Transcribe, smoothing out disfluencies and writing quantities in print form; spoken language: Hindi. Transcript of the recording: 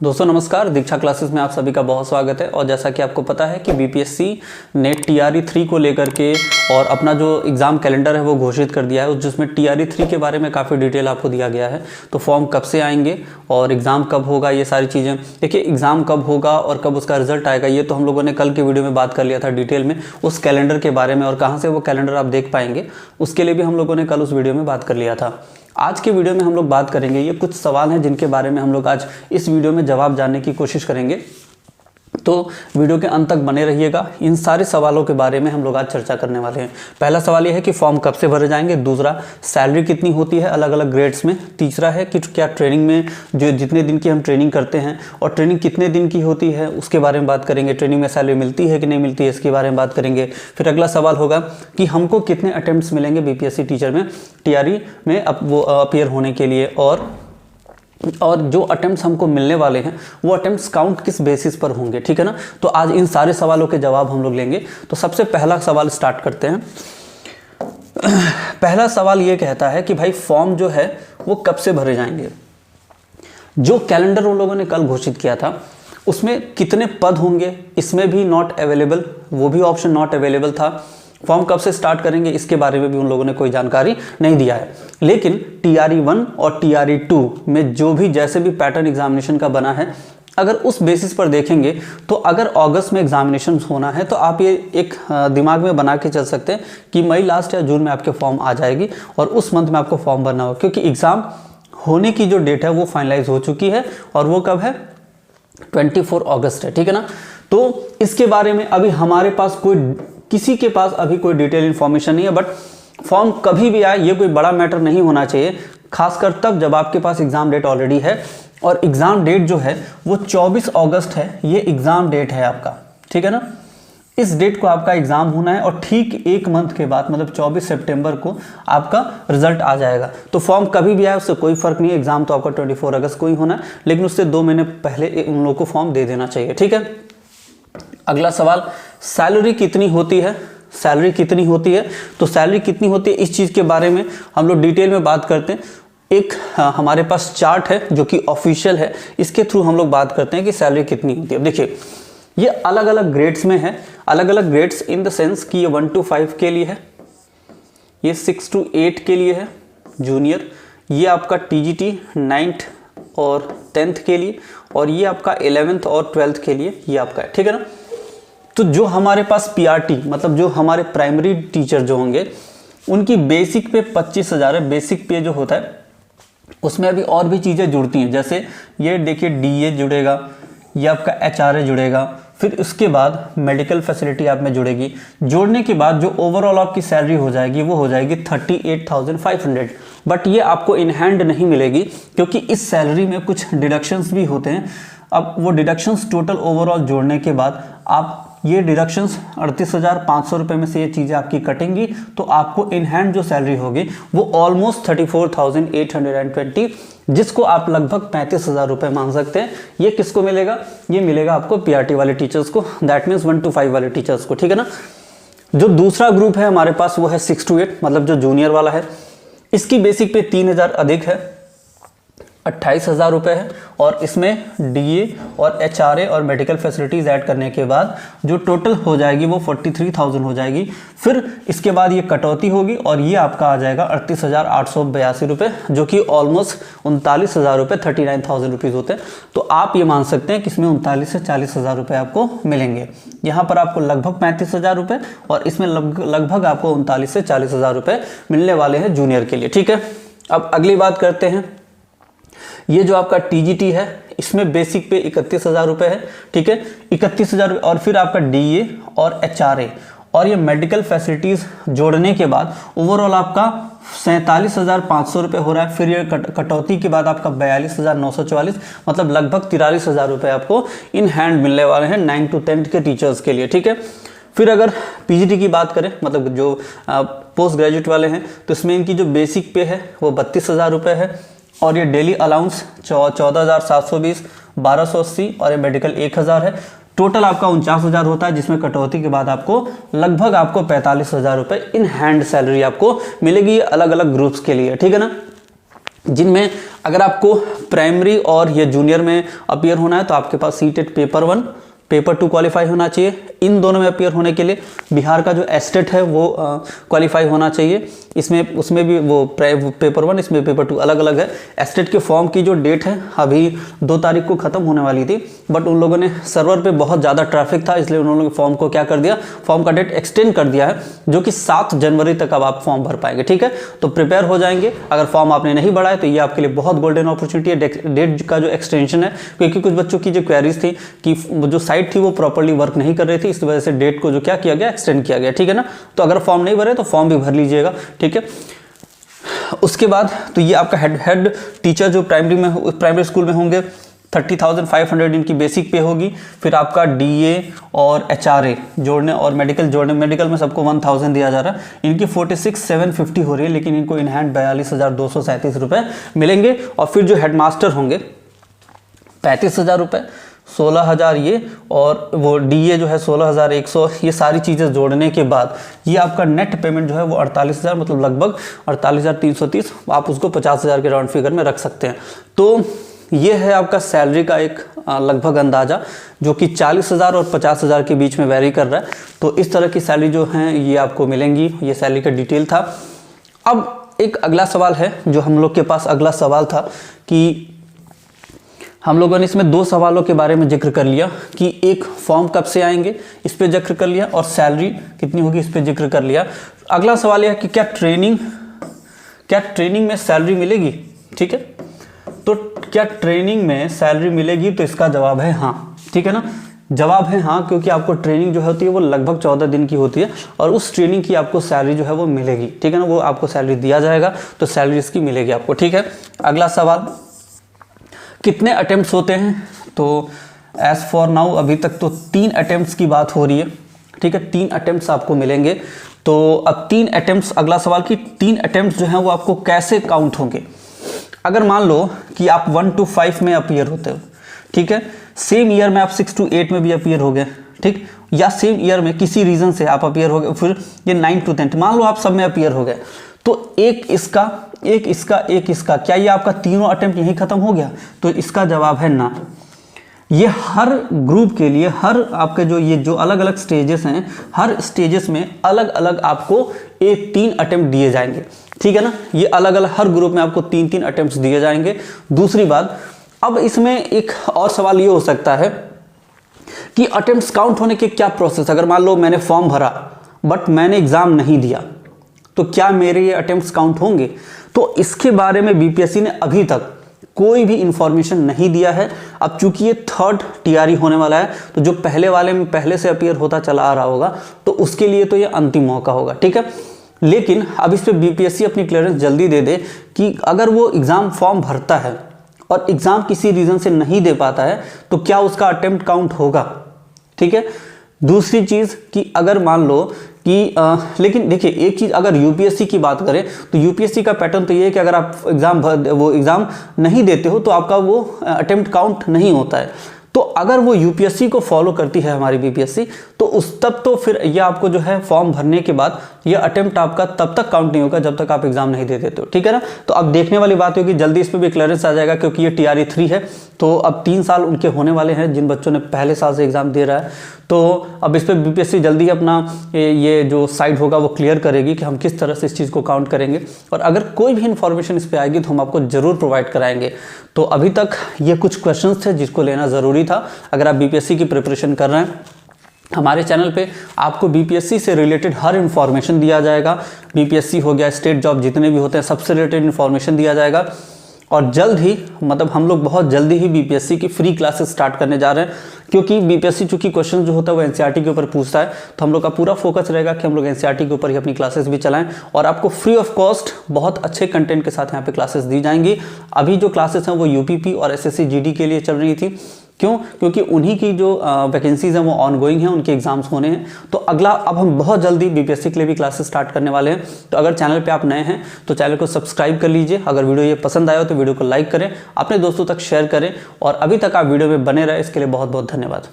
दोस्तों नमस्कार, दीक्षा क्लासेस में आप सभी का बहुत स्वागत है। और जैसा कि आपको पता है कि बीपीएससी ने टीआरई 3 को लेकर के और अपना जो एग्ज़ाम कैलेंडर है वो घोषित कर दिया है, जिसमें टीआरई 3 के बारे में काफ़ी डिटेल आपको दिया गया है। तो फॉर्म कब से आएंगे और एग्ज़ाम कब होगा, ये सारी चीज़ें देखिए। एग्ज़ाम कब होगा और कब उसका रिजल्ट आएगा ये तो हम लोगों ने कल के वीडियो में बात कर लिया था डिटेल में, उस कैलेंडर के बारे में और कहाँ से वो कैलेंडर आप देख पाएंगे उसके लिए भी हम लोगों ने कल उस वीडियो में बात कर लिया था। आज के वीडियो में हम लोग बात करेंगे, ये कुछ सवाल हैं जिनके बारे में हम लोग आज इस वीडियो में जवाब जानने की कोशिश करेंगे। तो वीडियो के अंत तक बने रहिएगा। इन सारे सवालों के बारे में हम लोग आज चर्चा करने वाले हैं। पहला सवाल ये है कि फॉर्म कब से भरे जाएंगे। दूसरा, सैलरी कितनी होती है अलग अलग ग्रेड्स में। तीसरा है कि क्या ट्रेनिंग में जो जितने दिन की हम ट्रेनिंग करते हैं और ट्रेनिंग कितने दिन की होती है उसके बारे में बात करेंगे। ट्रेनिंग में सैलरी मिलती है कि नहीं मिलती है इसके बारे में बात करेंगे। फिर अगला सवाल होगा कि हमको कितने अटेम्प्ट्स मिलेंगे बीपीएससी टीचर में टीआरई में वो अपीयर होने के लिए, और जो अटेम्प्ट्स हमको मिलने वाले हैं वो अटेम्प्ट्स काउंट किस बेसिस पर होंगे, ठीक है ना। तो आज इन सारे सवालों के जवाब हम लोग लेंगे। तो सबसे पहला सवाल स्टार्ट करते हैं। पहला सवाल ये कहता है कि भाई फॉर्म जो है वो कब से भरे जाएंगे। जो कैलेंडर उन लोगों ने कल घोषित किया था उसमें कितने पद होंगे, इसमें भी नॉट अवेलेबल, वो भी ऑप्शन नॉट अवेलेबल था। फॉर्म कब से स्टार्ट करेंगे इसके बारे में भी उन लोगों ने कोई जानकारी नहीं दिया है। लेकिन टीआरई 1 और टीआरई 2 में जो भी जैसे भी पैटर्न एग्जामिनेशन का बना है, अगर उस बेसिस पर देखेंगे तो अगर अगस्त में एग्जामिनेशन होना है तो आप ये एक दिमाग में बना के चल सकते हैं कि मई लास्ट या जून में आपके फॉर्म आ जाएगी और उस मंथ में आपको फॉर्म भरना होगा, क्योंकि एग्ज़ाम होने की जो डेट है वो फाइनलाइज हो चुकी है और वो कब है, 24 अगस्त है, ठीक है ना। तो इसके बारे में अभी हमारे पास किसी के पास अभी कोई डिटेल इन्फॉर्मेशन नहीं है। बट फॉर्म कभी भी आए ये कोई बड़ा मैटर नहीं होना चाहिए, खासकर तब जब आपके पास एग्ज़ाम डेट ऑलरेडी है। और एग्ज़ाम डेट जो है वो 24 अगस्त है, ये एग्ज़ाम डेट है आपका, ठीक है ना। इस डेट को आपका एग्ज़ाम होना है और ठीक एक मंथ के बाद मतलब 24 सितंबर को आपका रिजल्ट आ जाएगा। तो फॉर्म कभी भी आए उससे कोई फ़र्क नहीं है। एग्ज़ाम तो आपका 24 अगस्त को ही होना है, लेकिन उससे 2 महीने पहले उन लोगों को फॉर्म दे देना चाहिए, ठीक है। अगला सवाल, सैलरी कितनी होती है। सैलरी कितनी होती है, तो सैलरी कितनी होती है इस चीज़ के बारे में हम लोग डिटेल में बात करते हैं। एक हमारे पास चार्ट है जो कि ऑफिशियल है, इसके थ्रू हम लोग बात करते हैं कि सैलरी कितनी होती है। अब देखिए ये अलग अलग ग्रेड्स में है, अलग अलग ग्रेड्स इन द सेंस कि ये 1 to 5 के लिए है, ये 6 to 8 के लिए है जूनियर, ये आपका टीजीटी 9th और 10th के लिए, और ये आपका 11th और 12th के लिए ये आपका है, ठीक है ना। तो जो हमारे पास पीआरटी मतलब जो हमारे प्राइमरी टीचर जो होंगे उनकी बेसिक पे 25,000 है। बेसिक पे जो होता है उसमें अभी और भी चीज़ें जुड़ती हैं, जैसे ये देखिए डीए जुड़ेगा, ये आपका एचआरए जुड़ेगा, फिर उसके बाद मेडिकल फैसिलिटी आप में जुड़ेगी। जोड़ने के बाद जो ओवरऑल आपकी सैलरी हो जाएगी वो हो जाएगी 38,500। बट ये आपको इन हैंड नहीं मिलेगी क्योंकि इस सैलरी में कुछ डिडक्शंस भी होते हैं। अब वो डिडक्शंस टोटल ओवरऑल जोड़ने के बाद आप ये डिडक्शंस 38,500 रुपये में से ये चीज़ें आपकी कटेंगी, तो आपको इन हैंड जो सैलरी होगी वो ऑलमोस्ट 34,820, जिसको आप लगभग 35,000 रुपये मान सकते हैं। ये किसको मिलेगा, ये मिलेगा आपको पीआरटी वाले टीचर्स को, दैट मीन्स 1 to 5 वाले टीचर्स को, ठीक है ना। जो दूसरा ग्रुप है हमारे पास वो है 6 to 8 मतलब जो जूनियर वाला है, इसकी बेसिक पे 3,000 अधिक है, 28,000 रुपये है, और इसमें डीए और एचआरए और मेडिकल फैसिलिटीज़ ऐड करने के बाद जो टोटल हो जाएगी वो 43,000 हो जाएगी। फिर इसके बाद ये कटौती होगी और ये आपका आ जाएगा 38,882 रुपये, जो कि ऑलमोस्ट 39,000 रुपये, 39,000 रुपीज़ होते हैं। तो आप ये मान सकते हैं कि इसमें 39 से 40,000 रुपये आपको मिलेंगे। यहाँ पर आपको लगभग 35,000 रुपये और इसमें लगभग आपको 39 से 40,000 रुपये मिलने वाले हैं जूनियर के लिए, ठीक है। अब अगली बात करते हैं, ये जो आपका टीजीटी है इसमें बेसिक पे 31,000 रुपये है, ठीक है, 31,000 रुपये, और फिर आपका डीए और एचआरए और ये मेडिकल फैसिलिटीज़ जोड़ने के बाद ओवरऑल आपका 47,500 रुपये हो रहा है। फिर ये कटौती के बाद आपका 42,944 मतलब लगभग 43,000 रुपये आपको इन हैंड मिलने वाले हैं 9 to 10 के टीचर्स के लिए, ठीक है। फिर अगर पीजीटी की बात करें मतलब जो पोस्ट ग्रेजुएट वाले हैं तो इसमें इनकी जो बेसिक पे है वो 32,000 रुपये है, और ये डेली अलाउंस 14,720, 1280 और ये मेडिकल 1,000 है। टोटल आपका 49,000 होता है, जिसमें कटौती के बाद आपको लगभग आपको 45,000 रुपये इन हैंड सैलरी आपको मिलेगी अलग अलग ग्रुप्स के लिए, ठीक है ना। जिनमें अगर आपको प्राइमरी और ये जूनियर में अपीयर होना है तो आपके पास सीटेट पेपर 1 पेपर 2 क्वालिफाई होना चाहिए। इन दोनों में अपीयर होने के लिए बिहार का जो एस्टेट है वो क्वालिफाई होना चाहिए। इसमें उसमें भी वो पेपर 1, इसमें पेपर 2 अलग अलग है। एस्टेट के फॉर्म की जो डेट है अभी 2 तारीख को ख़त्म होने वाली थी, बट उन लोगों ने सर्वर पे बहुत ज़्यादा ट्रैफिक था, इसलिए उन लोगों ने फॉर्म को क्या कर दिया, फॉर्म का डेट एक्सटेंड कर दिया है, जो कि 7 जनवरी तक अब आप फॉर्म भर पाएंगे। ठीक है, तो प्रिपेयर हो जाएंगे। अगर फॉर्म आपने नहीं भरा है तो ये आपके लिए बहुत गोल्डन अपॉर्चुनिटी है, डेट का जो एक्सटेंशन है, क्योंकि कुछ बच्चों की जो क्वेरीज थी कि जो साइट थी वो प्रॉपर्ली वर्क नहीं कर रही थी, इस वजह से डेट को जो क्या किया गया, एक्सटेंड किया गया। ठीक है ना, तो अगर फॉर्म नहीं भरे तो फॉर्म भी भर लीजिएगा। ठीक है, उसके बाद तो ये आपका हेड टीचर जो प्राइमरी स्कूल में होंगे 30,500 इनकी बेसिक पे होगी। फिर आपका डीए और एचआरए जोड़ने और मेडिकल जोड़ने, मेडिकल में सबको 1000 दिया जा रहा है, इनकी 46,750 हो रही है, लेकिन इनको इन हैंड 42,237 रुपये मिलेंगे। और फिर जो हेडमास्टर होंगे 35,000 रुपये, 16,000 ये, और वो डीए जो है 16,100। ये सारी चीज़ें जोड़ने के बाद ये आपका नेट पेमेंट जो है वो 48,000, मतलब लगभग 48,330, आप उसको 50,000 के राउंड फिगर में रख सकते हैं। तो ये है आपका सैलरी का एक लगभग अंदाज़ा, जो कि 40,000 और 50,000 के बीच में वेरी कर रहा है। तो इस तरह की सैलरी जो है ये आपको मिलेंगी। ये सैलरी का डिटेल था। अब एक अगला सवाल है, जो हम लोग के पास अगला सवाल था कि हम लोगों ने इसमें 2 सवालों के बारे में जिक्र कर लिया कि एक फॉर्म कब से आएंगे, इस पे जिक्र कर लिया, और सैलरी कितनी होगी इस पे जिक्र कर लिया। अगला सवाल यह है कि क्या ट्रेनिंग में सैलरी मिलेगी। ठीक है, तो क्या ट्रेनिंग में सैलरी मिलेगी, तो इसका जवाब है हाँ। ठीक है ना, जवाब है हाँ, क्योंकि आपको ट्रेनिंग जो होती है वो लगभग 14 दिन की होती है, और उस ट्रेनिंग की आपको सैलरी जो है वो मिलेगी। ठीक है ना, वो आपको सैलरी दिया जाएगा, तो सैलरी इसकी मिलेगी आपको। ठीक है, अगला सवाल, कितने अटेम्प्ट्स होते हैं। तो एज फॉर नाउ अभी तक तो 3 अटेम्प्ट्स की बात हो रही है। ठीक है, 3 अटेम्प्ट्स आपको मिलेंगे। तो अब 3 अटेम्प्ट्स, अगला सवाल कि 3 अटेम्प्ट्स जो हैं वो आपको कैसे काउंट होंगे। अगर मान लो कि आप 1 to 5 में अपीयर होते हो, ठीक है, सेम ईयर में आप 6 to 8 में भी अपीयर हो गए, ठीक, या सेम ईयर में किसी रीज़न से आप अपीयर हो गए, फिर ये 9 to 10, मान लो आप सब में अपीयर हो गए, तो एक इसका, क्या ये आपका तीनों अटेम्प्ट यहीं खत्म हो गया। तो इसका जवाब है ना। ये हर ग्रुप के लिए, हर आपके जो अलग अलग स्टेजेस हैं, हर स्टेजेस में अलग अलग आपको 3 अटेम्प्ट दिए जाएंगे। ठीक है ना, ये अलग अलग हर ग्रुप में आपको 3 अटेम्प्ट दिए जाएंगे। दूसरी बात, अब इसमें एक और सवाल ये हो सकता है कि अटेम्प्ट्स काउंट होने के क्या प्रोसेस। अगर मान लो मैंने फॉर्म भरा बट मैंने एग्जाम नहीं दिया, तो क्या मेरे ये अटेम्प्ट्स काउंट होंगे। तो इसके बारे में बीपीएससी ने अभी तक कोई भी इंफॉर्मेशन नहीं दिया है। अब चूंकि ये 3rd टीआरई होने वाला है, तो जो पहले वाले में पहले से अपीयर होता चला आ रहा होगा, तो उसके लिए तो ये अंतिम मौका होगा। ठीक है, लेकिन अब इस पे बीपीएससी अपनी क्लियरेंस जल्दी दे दे कि अगर वो एग्जाम फॉर्म भरता है और एग्जाम किसी रीजन से नहीं दे पाता है, तो क्या उसका अटेम्प्ट काउंट होगा। ठीक है, दूसरी चीज कि अगर मान लो कि लेकिन देखिए एक चीज, अगर यूपीएससी की बात करें तो यूपीएससी का पैटर्न तो ये है कि अगर आप एग्जाम नहीं देते हो तो आपका वो अटेम्प्ट काउंट नहीं होता है। तो अगर वो यूपीएससी को फॉलो करती है हमारी बीपीएससी, तो उस तब तो फिर ये आपको जो है फॉर्म भरने के बाद ये अटेम्प्ट आपका तब तक काउंट नहीं होगा जब तक आप एग्जाम नहीं दे देते हो। ठीक है ना, तो अब देखने वाली बात होगी, जल्दी इस पर भी क्लियरेंस आ जाएगा, क्योंकि ये टीआरई 3 है, तो अब 3 साल उनके होने वाले हैं जिन बच्चों ने पहले साल से एग्जाम दे रहा है। तो अब इस पर बीपीएससी जल्दी अपना ये जो साइड होगा वो क्लियर करेगी कि हम किस तरह से इस चीज़ को काउंट करेंगे, और अगर कोई भी इन्फॉर्मेशन इस पर आएगी तो हम आपको जरूर प्रोवाइड कराएंगे। तो अभी तक ये कुछ क्वेश्चंस थे जिसको लेना ज़रूरी था। अगर आप बीपीएससी की प्रिपरेशन कर रहे हैं, हमारे चैनल पे आपको बीपीएससी से रिलेटेड हर इन्फॉर्मेशन दिया जाएगा। बीपीएससी हो गया, स्टेट जॉब जितने भी होते हैं सबसे रिलेटेड इन्फॉर्मेशन दिया जाएगा। और जल्द ही, मतलब हम लोग बहुत जल्दी ही बीपीएससी की फ्री क्लासेस स्टार्ट करने जा रहे हैं, क्योंकि बीपीएससी चूंकि क्वेश्चन जो होता है वो एनसीईआरटी के ऊपर पूछता है, तो हम लोग का पूरा फोकस रहेगा कि हम लोग एनसीईआरटी के ऊपर ही अपनी क्लासेस भी चलाएं, और आपको फ्री ऑफ कॉस्ट बहुत अच्छे कंटेंट के साथ यहाँ पे क्लासेस दी जाएंगी। अभी जो क्लासेस हैं वो यूपीपी और एसएससी जीडी के लिए चल रही थी। क्यों? क्योंकि उन्हीं की जो वैकेंसीज हैं वो ऑनगोइंग हैं, उनके एग्जाम्स होने हैं। तो अगला अब हम बहुत जल्दी बीपीएससी के लिए भी क्लासेस स्टार्ट करने वाले हैं। तो अगर चैनल पे आप नए हैं तो चैनल को सब्सक्राइब कर लीजिए। अगर वीडियो ये पसंद आया हो तो वीडियो को लाइक करें, अपने दोस्तों तक शेयर करें, और अभी तक आप वीडियो में बने रहे इसके लिए बहुत बहुत धन्यवाद।